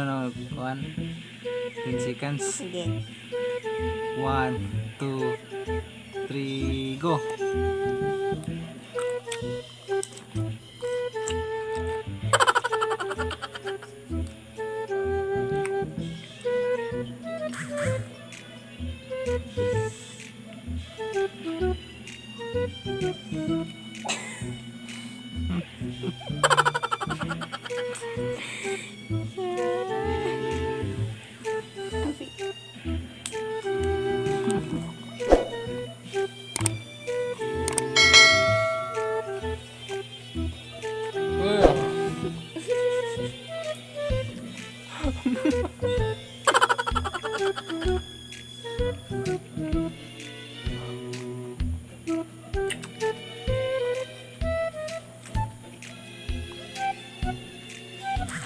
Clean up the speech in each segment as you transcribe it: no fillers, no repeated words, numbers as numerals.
na 10 seconds. Sige. 1, 2, 3, go!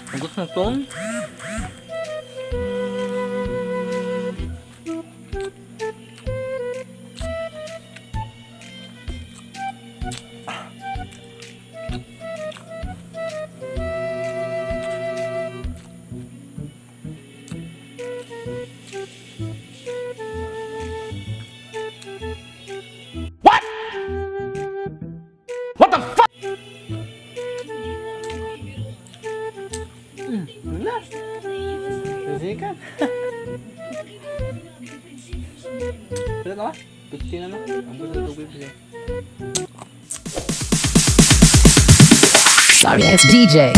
Agos na tong. What the fuck? Wala. Sisikan. Pila na ba? 15 na na. Ang gusto tubig siya. Sorry, it's DJ.